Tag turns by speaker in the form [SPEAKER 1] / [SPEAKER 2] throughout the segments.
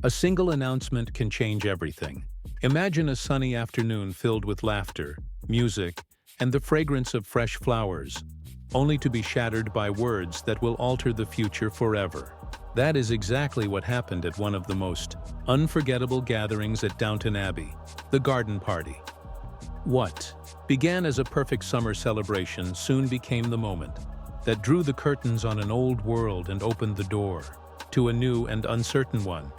[SPEAKER 1] A single announcement can change everything. Imagine a sunny afternoon filled with laughter, music, and the fragrance of fresh flowers, only to be shattered by words that will alter the future forever. That is exactly what happened at one of the most unforgettable gatherings at Downton Abbey, the garden party. What began as a perfect summer celebration soon became the moment that drew the curtains on an old world and opened the door to a new and uncertain one.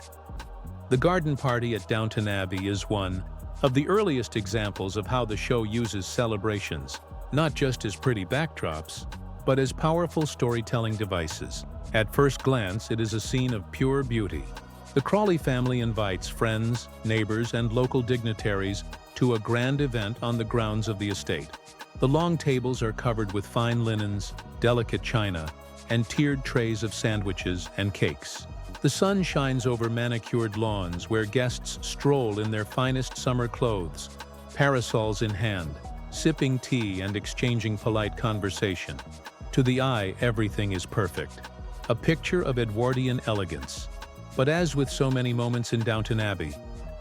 [SPEAKER 1] The garden party at Downton Abbey is one of the earliest examples of how the show uses celebrations, not just as pretty backdrops, but as powerful storytelling devices. At first glance, it is a scene of pure beauty. The Crawley family invites friends, neighbors, and local dignitaries to a grand event on the grounds of the estate. The long tables are covered with fine linens, delicate china, and tiered trays of sandwiches and cakes. The sun shines over manicured lawns where guests stroll in their finest summer clothes, parasols in hand, sipping tea and exchanging polite conversation. To the eye, everything is perfect, a picture of Edwardian elegance. But as with so many moments in Downton Abbey,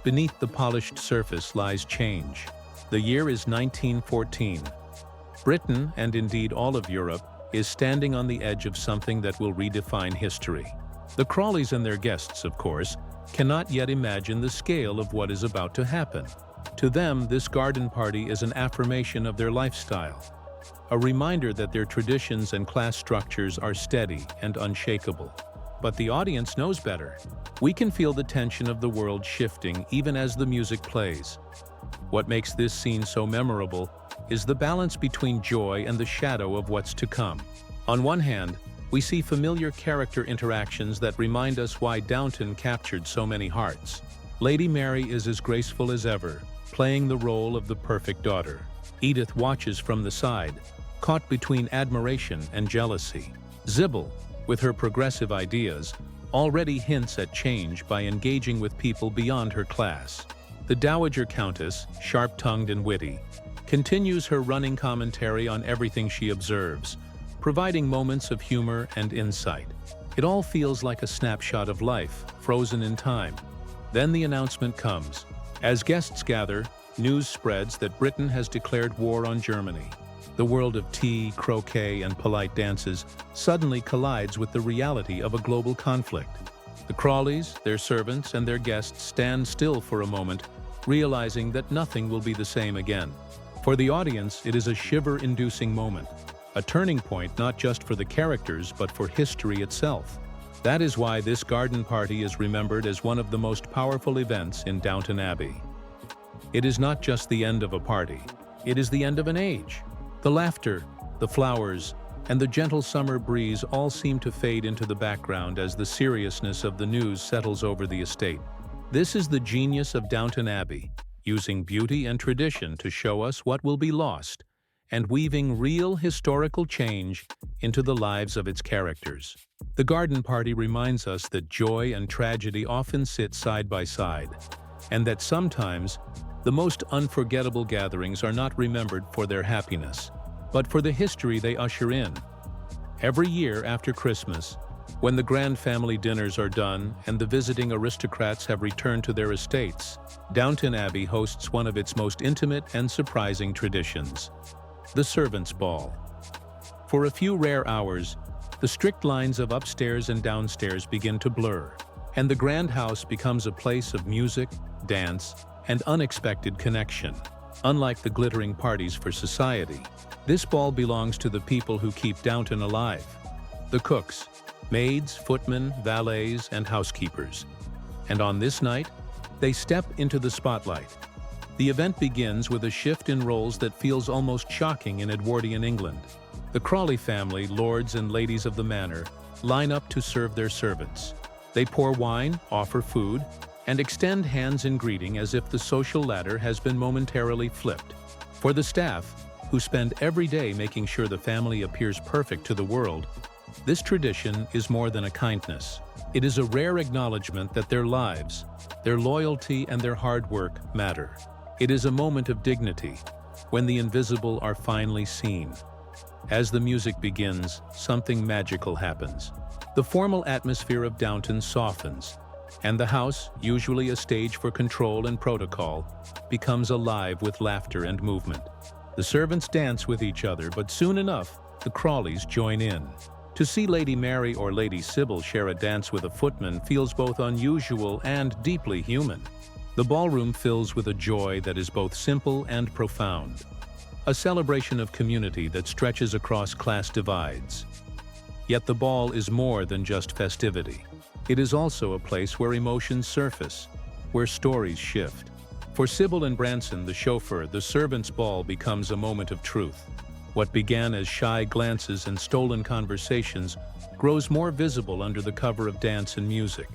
[SPEAKER 1] beneath the polished surface lies change. The year is 1914. Britain, and indeed all of Europe, is standing on the edge of something that will redefine history. The Crawleys and their guests, of course, cannot yet imagine the scale of what is about to happen. To them, this garden party is an affirmation of their lifestyle, a reminder that their traditions and class structures are steady and unshakable. But the audience knows better. We can feel the tension of the world shifting even as the music plays. What makes this scene so memorable is the balance between joy and the shadow of what's to come. On one hand, we see familiar character interactions that remind us why Downton captured so many hearts. Lady Mary is as graceful as ever, playing the role of the perfect daughter. Edith watches from the side, caught between admiration and jealousy. Sybil, with her progressive ideas, already hints at change by engaging with people beyond her class. The Dowager Countess, sharp-tongued and witty, continues her running commentary on everything she observes, providing moments of humor and insight. It all feels like a snapshot of life, frozen in time. Then the announcement comes. As guests gather, news spreads that Britain has declared war on Germany. The world of tea, croquet, and polite dances suddenly collides with the reality of a global conflict. The Crawleys, their servants, and their guests stand still for a moment, realizing that nothing will be the same again. For the audience, it is a shiver-inducing moment, a turning point not just for the characters but for history itself. That is why this garden party is remembered as one of the most powerful events in Downton Abbey. It is not just the end of a party, it is the end of an age. The laughter, the flowers, and the gentle summer breeze all seem to fade into the background as the seriousness of the news settles over the estate. This is the genius of Downton Abbey, using beauty and tradition to show us what will be lost, and weaving real historical change into the lives of its characters. The garden party reminds us that joy and tragedy often sit side by side, and that sometimes the most unforgettable gatherings are not remembered for their happiness, but for the history they usher in. Every year after Christmas, when the grand family dinners are done and the visiting aristocrats have returned to their estates, Downton Abbey hosts one of its most intimate and surprising traditions: the servants' ball. For a few rare hours, the strict lines of upstairs and downstairs begin to blur, and the grand house becomes a place of music, dance, and unexpected connection. Unlike the glittering parties for society, this ball belongs to the people who keep Downton alive: the cooks, maids, footmen, valets, and housekeepers. And on this night, they step into the spotlight. The event begins with a shift in roles that feels almost shocking in Edwardian England. The Crawley family, lords and ladies of the manor, line up to serve their servants. They pour wine, offer food, and extend hands in greeting as if the social ladder has been momentarily flipped. For the staff, who spend every day making sure the family appears perfect to the world, this tradition is more than a kindness. It is a rare acknowledgement that their lives, their loyalty, and their hard work matter. It is a moment of dignity, when the invisible are finally seen. As the music begins, something magical happens. The formal atmosphere of Downton softens, And the house, usually a stage for control and protocol, becomes alive with laughter and movement. The servants dance with each other, but soon enough, the Crawleys join in. To see Lady Mary or Lady Sybil share a dance with a footman feels both unusual and deeply human. The ballroom fills with a joy that is both simple and profound, a celebration of community that stretches across class divides. Yet the ball is more than just festivity. It is also a place where emotions surface, where stories shift. For Sybil and Branson, the chauffeur, the servants' ball becomes a moment of truth. What began as shy glances and stolen conversations grows more visible under the cover of dance and music.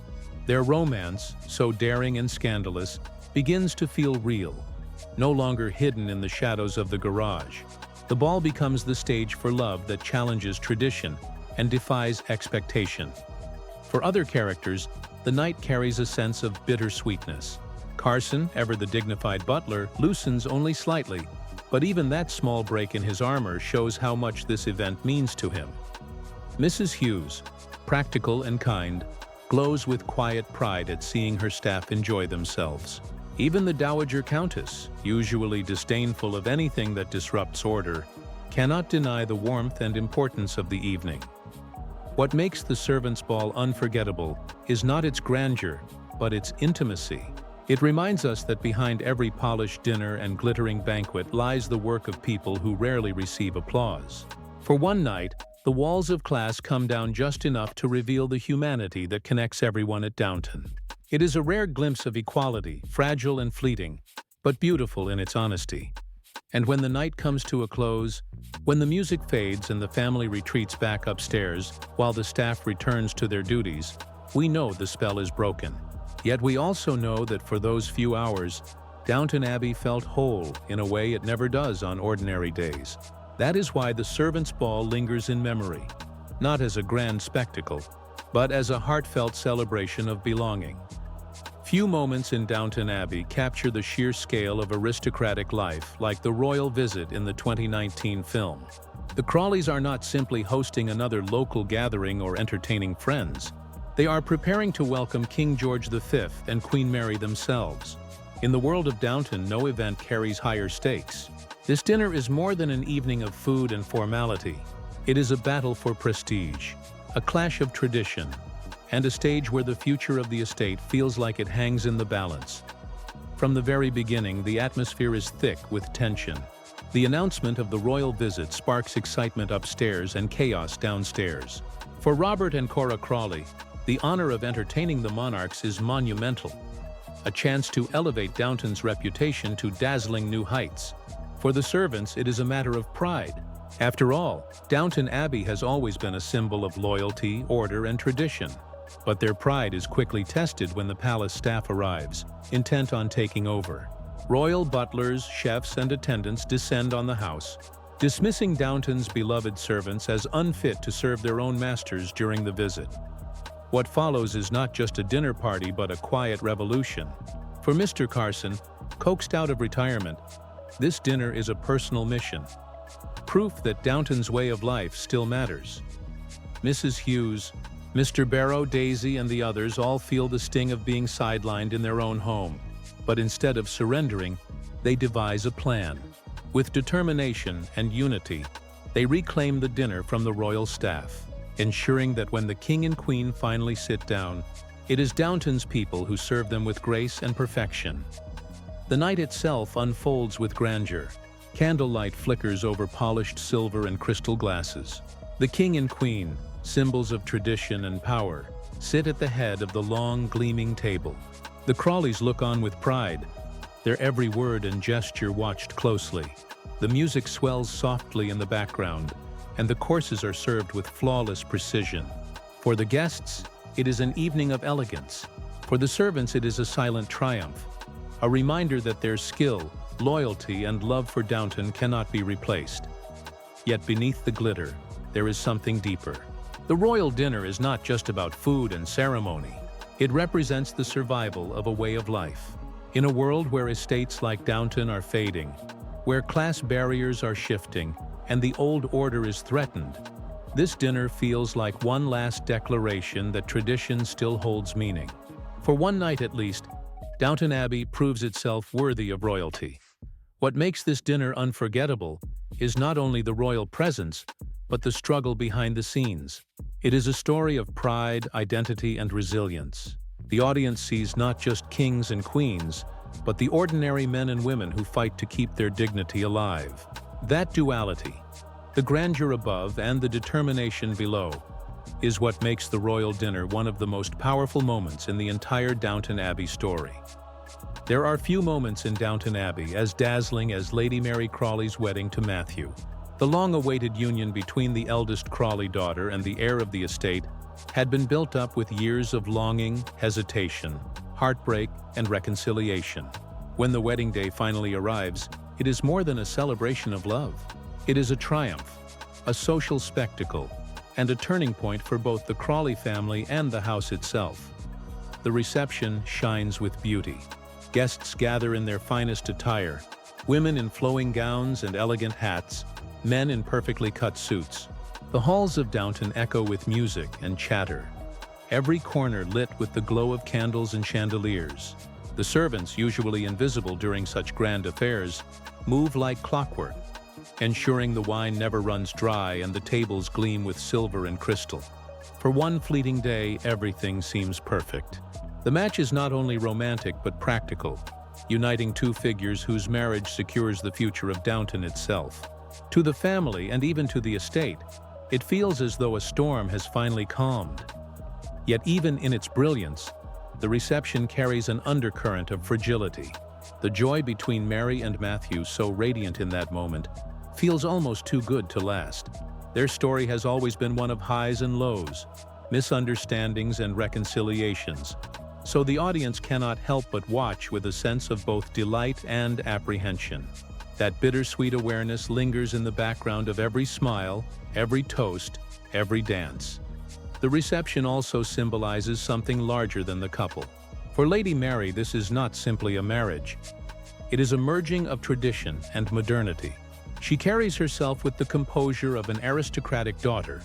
[SPEAKER 1] Their romance, so daring and scandalous, begins to feel real, no longer hidden in the shadows of the garage. The ball becomes the stage for love that challenges tradition and defies expectation. For other characters, the night carries a sense of bittersweetness. Carson, ever the dignified butler, loosens only slightly, but even that small break in his armor shows how much this event means to him. Mrs. Hughes, practical and kind, glows with quiet pride at seeing her staff enjoy themselves. Even the Dowager Countess, usually disdainful of anything that disrupts order, cannot deny the warmth and importance of the evening. What makes the servants' ball unforgettable is not its grandeur, but its intimacy. It reminds us that behind every polished dinner and glittering banquet lies the work of people who rarely receive applause. For one night, the walls of class come down just enough to reveal the humanity that connects everyone at Downton. It is a rare glimpse of equality, fragile and fleeting, but beautiful in its honesty. And when the night comes to a close, when the music fades and the family retreats back upstairs while the staff returns to their duties, we know the spell is broken. Yet we also know that for those few hours, Downton Abbey felt whole in a way it never does on ordinary days. That is why the servants' ball lingers in memory, not as a grand spectacle, but as a heartfelt celebration of belonging. Few moments in Downton Abbey capture the sheer scale of aristocratic life like the royal visit in the 2019 film. The Crawleys are not simply hosting another local gathering or entertaining friends. They are preparing to welcome King George V and Queen Mary themselves. In the world of Downton, no event carries higher stakes. This dinner is more than an evening of food and formality. It is a battle for prestige, a clash of tradition, and a stage where the future of the estate feels like it hangs in the balance. From the very beginning, the atmosphere is thick with tension. The announcement of the royal visit sparks excitement upstairs and chaos downstairs. For Robert and Cora Crawley, the honor of entertaining the monarchs is monumental, a chance to elevate Downton's reputation to dazzling new heights. For the servants, it is a matter of pride. After all, Downton Abbey has always been a symbol of loyalty, order, and tradition. But their pride is quickly tested when the palace staff arrives, intent on taking over. Royal butlers, chefs, and attendants descend on the house, dismissing Downton's beloved servants as unfit to serve their own masters during the visit. What follows is not just a dinner party but a quiet revolution. For Mr. Carson, coaxed out of retirement, this dinner is a personal mission, proof that Downton's way of life still matters. Mrs. Hughes, Mr. Barrow, Daisy, and the others all feel the sting of being sidelined in their own home, but instead of surrendering, they devise a plan. With determination and unity, they reclaim the dinner from the royal staff, ensuring that when the king and queen finally sit down, it is Downton's people who serve them with grace and perfection. The night itself unfolds with grandeur. Candlelight flickers over polished silver and crystal glasses. The king and queen, symbols of tradition and power, sit at the head of the long, gleaming table. The Crawleys look on with pride, their every word and gesture watched closely. The music swells softly in the background, and the courses are served with flawless precision. For the guests, it is an evening of elegance. For the servants, it is a silent triumph, a reminder that their skill, loyalty, and love for Downton cannot be replaced. Yet beneath the glitter, there is something deeper. The royal dinner is not just about food and ceremony. It represents the survival of a way of life. In a world where estates like Downton are fading, where class barriers are shifting, and the old order is threatened, this dinner feels like one last declaration that tradition still holds meaning. For one night at least, Downton Abbey proves itself worthy of royalty. What makes this dinner unforgettable is not only the royal presence, but the struggle behind the scenes. It is a story of pride, identity, and resilience. The audience sees not just kings and queens, but the ordinary men and women who fight to keep their dignity alive. That duality, the grandeur above and the determination below, is what makes the royal dinner one of the most powerful moments in the entire Downton Abbey story. There are few moments in Downton Abbey as dazzling as Lady Mary Crawley's wedding to Matthew. The long-awaited union between the eldest Crawley daughter and the heir of the estate had been built up with years of longing, hesitation, heartbreak, and reconciliation. When the wedding day finally arrives, it is more than a celebration of love. It is a triumph, a social spectacle, and a turning point for both the Crawley family and the house itself. The reception shines with beauty. Guests gather in their finest attire, women in flowing gowns and elegant hats, men in perfectly cut suits. The halls of Downton echo with music and chatter, every corner lit with the glow of candles and chandeliers. The servants, usually invisible during such grand affairs, move like clockwork, ensuring the wine never runs dry and the tables gleam with silver and crystal. For one fleeting day, everything seems perfect. The match is not only romantic but practical, uniting two figures whose marriage secures the future of Downton itself. To the family and even to the estate, it feels as though a storm has finally calmed. Yet even in its brilliance, the reception carries an undercurrent of fragility. The joy between Mary and Matthew, so radiant in that moment, feels almost too good to last. Their story has always been one of highs and lows, misunderstandings and reconciliations, so the audience cannot help but watch with a sense of both delight and apprehension. That bittersweet awareness lingers in the background of every smile, every toast, every dance. The reception also symbolizes something larger than the couple. For Lady Mary, this is not simply a marriage. It is a merging of tradition and modernity. She carries herself with the composure of an aristocratic daughter,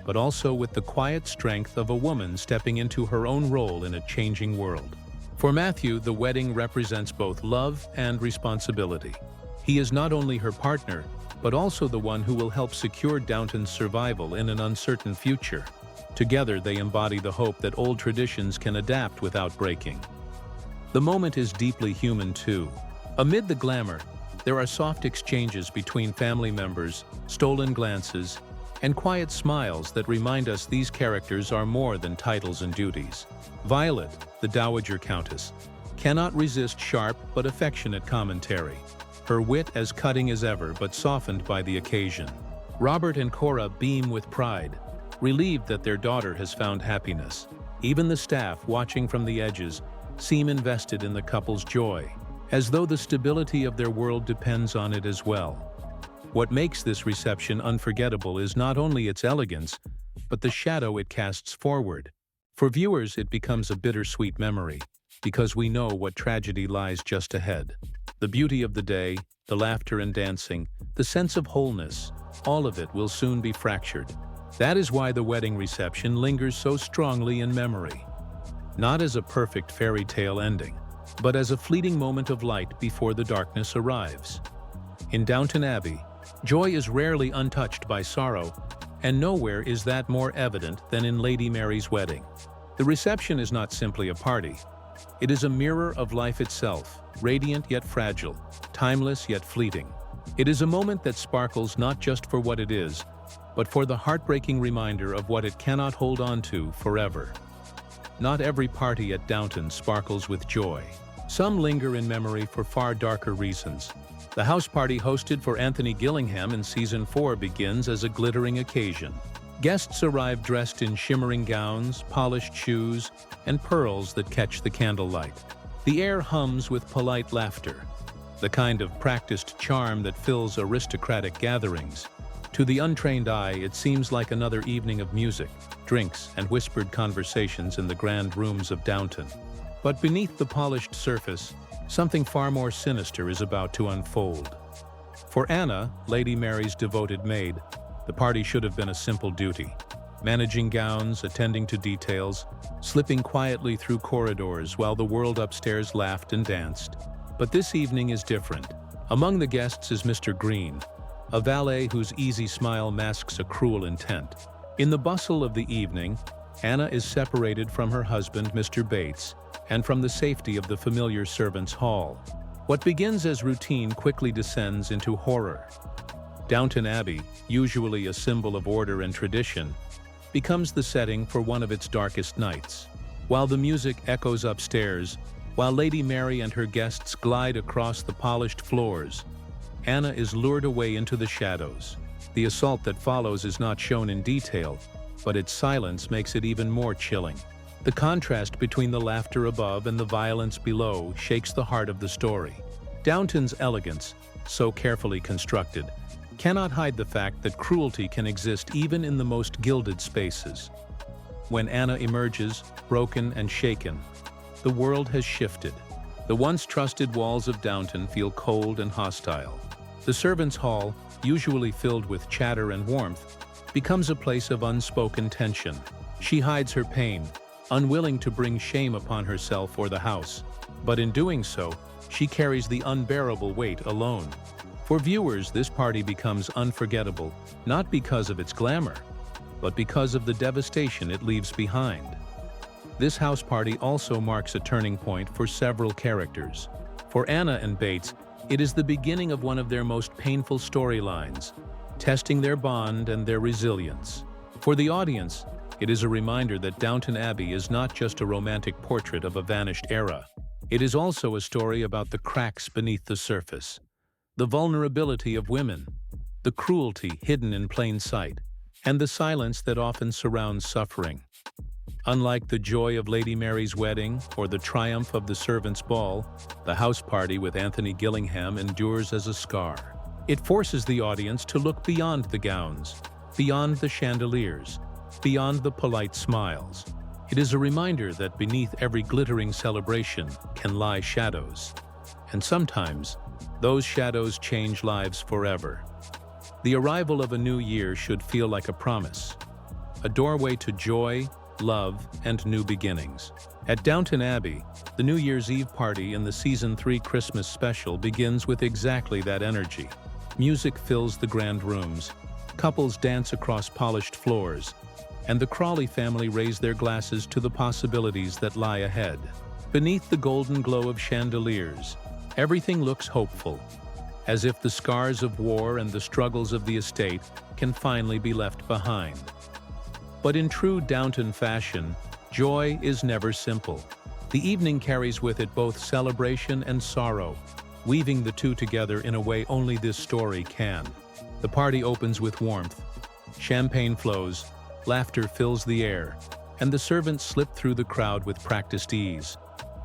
[SPEAKER 1] but also with the quiet strength of a woman stepping into her own role in a changing world. For Matthew, the wedding represents both love and responsibility. He is not only her partner, but also the one who will help secure Downton's survival in an uncertain future. Together, they embody the hope that old traditions can adapt without breaking. The moment is deeply human too. Amid the glamour, there are soft exchanges between family members, stolen glances, and quiet smiles that remind us these characters are more than titles and duties. Violet, the Dowager Countess, cannot resist sharp but affectionate commentary, her wit as cutting as ever but softened by the occasion. Robert and Cora beam with pride, relieved that their daughter has found happiness. Even the staff, watching from the edges, seem invested in the couple's joy, as though the stability of their world depends on it as well. What makes this reception unforgettable is not only its elegance, but the shadow it casts forward. For viewers, it becomes a bittersweet memory, because we know what tragedy lies just ahead. The beauty of the day, the laughter and dancing, the sense of wholeness, all of it will soon be fractured. That is why the wedding reception lingers so strongly in memory. Not as a perfect fairy tale ending, but as a fleeting moment of light before the darkness arrives. In Downton Abbey, joy is rarely untouched by sorrow, and nowhere is that more evident than in Lady Mary's wedding. The reception is not simply a party. It is a mirror of life itself, radiant yet fragile, timeless yet fleeting. It is a moment that sparkles not just for what it is, but for the heartbreaking reminder of what it cannot hold on to forever. Not every party at Downton sparkles with joy. Some linger in memory for far darker reasons. The house party hosted for Anthony Gillingham in Season 4 begins as a glittering occasion. Guests arrive dressed in shimmering gowns, polished shoes, and pearls that catch the candlelight. The air hums with polite laughter, the kind of practiced charm that fills aristocratic gatherings. To the untrained eye, it seems like another evening of music, drinks, and whispered conversations in the grand rooms of Downton. But beneath the polished surface, something far more sinister is about to unfold. For Anna, Lady Mary's devoted maid, the party should have been a simple duty. managing gowns, attending to details, slipping quietly through corridors while the world upstairs laughed and danced. But this evening is different. Among the guests is Mr. Green, a valet whose easy smile masks a cruel intent. In the bustle of the evening, Anna is separated from her husband, Mr. Bates, and from the safety of the familiar servants' hall. What begins as routine quickly descends into horror. Downton Abbey, usually a symbol of order and tradition, becomes the setting for one of its darkest nights. While the music echoes upstairs, while Lady Mary and her guests glide across the polished floors, Anna is lured away into the shadows. The assault that follows is not shown in detail, but its silence makes it even more chilling. The contrast between the laughter above and the violence below shakes the heart of the story. Downton's elegance, so carefully constructed, cannot hide the fact that cruelty can exist even in the most gilded spaces. When Anna emerges, broken and shaken, the world has shifted. The once trusted walls of Downton feel cold and hostile. The servants' hall, usually filled with chatter and warmth, becomes a place of unspoken tension. She hides her pain, unwilling to bring shame upon herself or the house. But in doing so, she carries the unbearable weight alone. For viewers, this party becomes unforgettable, not because of its glamour, but because of the devastation it leaves behind. This house party also marks a turning point for several characters. For Anna and Bates, it is the beginning of one of their most painful storylines, testing their bond and their resilience. For the audience, it is a reminder that Downton Abbey is not just a romantic portrait of a vanished era. It is also a story about the cracks beneath the surface, the vulnerability of women, the cruelty hidden in plain sight, and the silence that often surrounds suffering. Unlike the joy of Lady Mary's wedding or the triumph of the servants' ball, the house party with Anthony Gillingham endures as a scar. It forces the audience to look beyond the gowns, beyond the chandeliers, beyond the polite smiles. It is a reminder that beneath every glittering celebration can lie shadows. And sometimes, those shadows change lives forever. The arrival of a new year should feel like a promise, a doorway to joy, love, and new beginnings. At Downton Abbey, the New Year's Eve party in the Season 3 Christmas special begins with exactly that energy. Music fills the grand rooms, couples dance across polished floors, and the Crawley family raise their glasses to the possibilities that lie ahead. Beneath the golden glow of chandeliers, everything looks hopeful, as if the scars of war and the struggles of the estate can finally be left behind. But in true Downton fashion, joy is never simple. The evening carries with it both celebration and sorrow, weaving the two together in a way only this story can. The party opens with warmth. Champagne flows, laughter fills the air, and the servants slip through the crowd with practiced ease,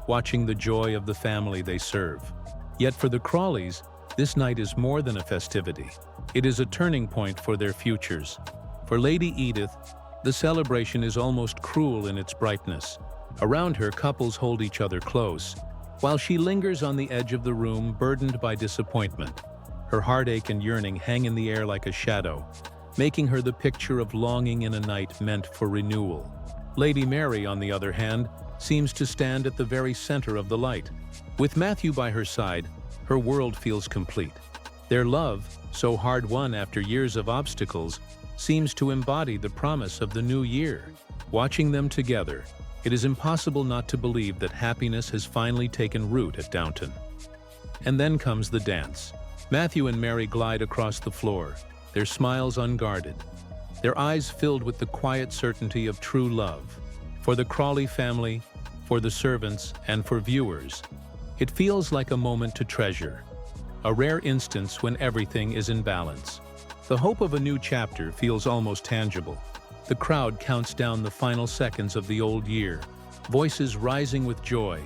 [SPEAKER 1] watching the joy of the family they serve. Yet for the Crawleys, this night is more than a festivity. It is a turning point for their futures. For Lady Edith, the celebration is almost cruel in its brightness. Around her, couples hold each other close, while she lingers on the edge of the room, burdened by disappointment. Her heartache and yearning hang in the air like a shadow, making her the picture of longing in a night meant for renewal. Lady Mary, on the other hand, seems to stand at the very center of the light. With Matthew by her side, her world feels complete. Their love, so hard-won after years of obstacles, seems to embody the promise of the new year. Watching them together, it is impossible not to believe that happiness has finally taken root at Downton. And then comes the dance. Matthew and Mary glide across the floor, their smiles unguarded, their eyes filled with the quiet certainty of true love. For the Crawley family, for the servants, and for viewers, it feels like a moment to treasure, a rare instance when everything is in balance. The hope of a new chapter feels almost tangible. The crowd counts down the final seconds of the old year, voices rising with joy,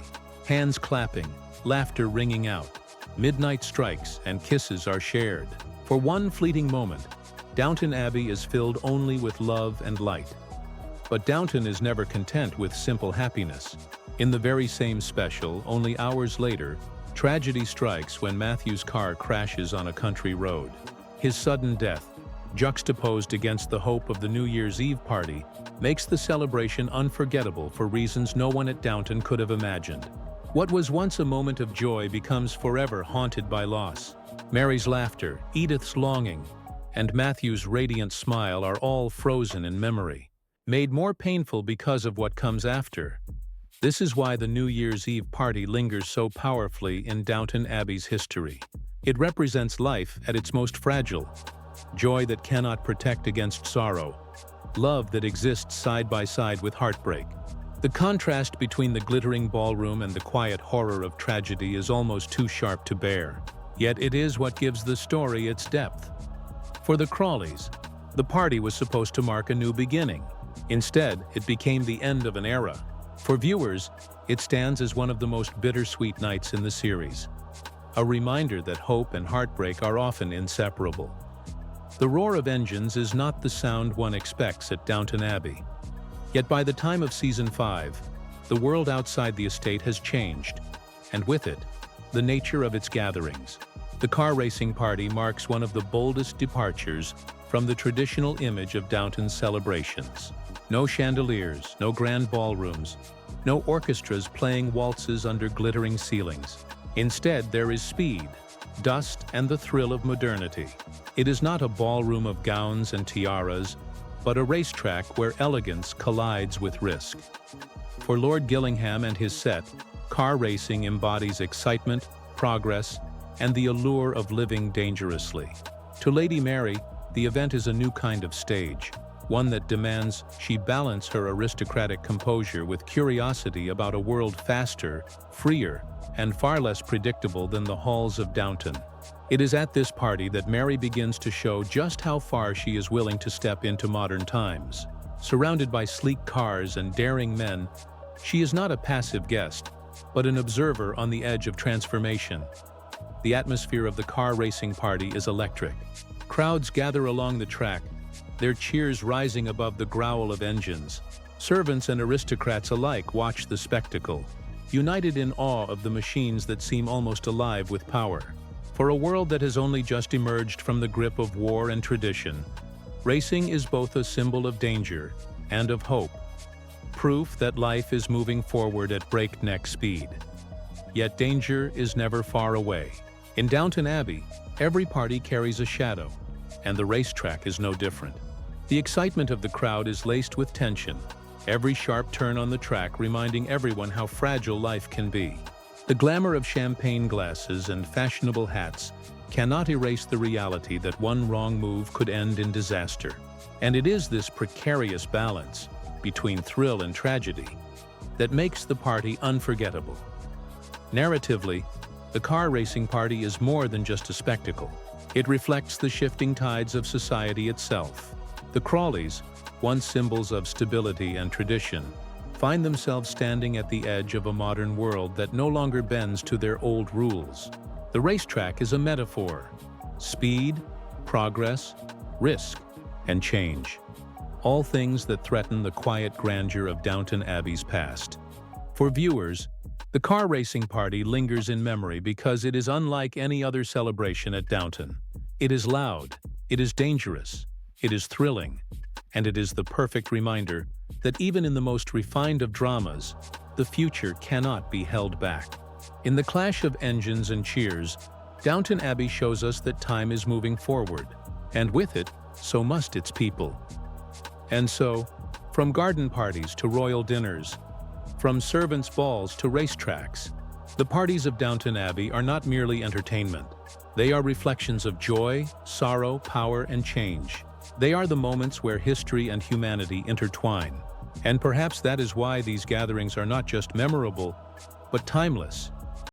[SPEAKER 1] hands clapping, laughter ringing out. Midnight strikes and kisses are shared. For one fleeting moment, Downton Abbey is filled only with love and light. But Downton is never content with simple happiness. In the very same special, only hours later, tragedy strikes when Matthew's car crashes on a country road. His sudden death, juxtaposed against the hope of the New Year's Eve party, makes the celebration unforgettable for reasons no one at Downton could have imagined. What was once a moment of joy becomes forever haunted by loss. Mary's laughter, Edith's longing, and Matthew's radiant smile are all frozen in memory, made more painful because of what comes after. This is why the New Year's Eve party lingers so powerfully in Downton Abbey's history. It represents life at its most fragile, joy that cannot protect against sorrow, love that exists side by side with heartbreak. The contrast between the glittering ballroom and the quiet horror of tragedy is almost too sharp to bear, yet it is what gives the story its depth. For the Crawleys, the party was supposed to mark a new beginning. Instead, it became the end of an era. For viewers, it stands as one of the most bittersweet nights in the series, a reminder that hope and heartbreak are often inseparable. The roar of engines is not the sound one expects at Downton Abbey. Yet by the time of Season 5, the world outside the estate has changed, and with it, the nature of its gatherings. The car racing party marks one of the boldest departures from the traditional image of Downton's celebrations. No chandeliers, no grand ballrooms, no orchestras playing waltzes under glittering ceilings. Instead, there is speed, dust, and the thrill of modernity. It is not a ballroom of gowns and tiaras, but a racetrack where elegance collides with risk. For Lord Gillingham and his set, car racing embodies excitement, progress, and the allure of living dangerously. To Lady Mary, the event is a new kind of stage, one that demands she balance her aristocratic composure with curiosity about a world faster, freer, and far less predictable than the halls of Downton. It is at this party that Mary begins to show just how far she is willing to step into modern times. Surrounded by sleek cars and daring men, she is not a passive guest, but an observer on the edge of transformation. The atmosphere of the car racing party is electric. Crowds gather along the track, their cheers rising above the growl of engines. Servants and aristocrats alike watch the spectacle, united in awe of the machines that seem almost alive with power. For a world that has only just emerged from the grip of war and tradition, racing is both a symbol of danger and of hope, proof that life is moving forward at breakneck speed. Yet danger is never far away. In Downton Abbey, every party carries a shadow, and the racetrack is no different. The excitement of the crowd is laced with tension, every sharp turn on the track reminding everyone how fragile life can be. The glamour of champagne glasses and fashionable hats cannot erase the reality that one wrong move could end in disaster. And it is this precarious balance between thrill and tragedy that makes the party unforgettable. Narratively, the car racing party is more than just a spectacle. It reflects the shifting tides of society itself. The Crawleys, once symbols of stability and tradition, find themselves standing at the edge of a modern world that no longer bends to their old rules. The racetrack is a metaphor: speed, progress, risk, and change. All things that threaten the quiet grandeur of Downton Abbey's past. For viewers, the car racing party lingers in memory because it is unlike any other celebration at Downton. It is loud, it is dangerous, it is thrilling, and it is the perfect reminder that even in the most refined of dramas, the future cannot be held back. In the clash of engines and cheers, Downton Abbey shows us that time is moving forward, and with it, so must its people. And so, from garden parties to royal dinners, from servants' balls to racetracks, the parties of Downton Abbey are not merely entertainment. They are reflections of joy, sorrow, power, and change. They are the moments where history and humanity intertwine. And perhaps that is why these gatherings are not just memorable, but timeless.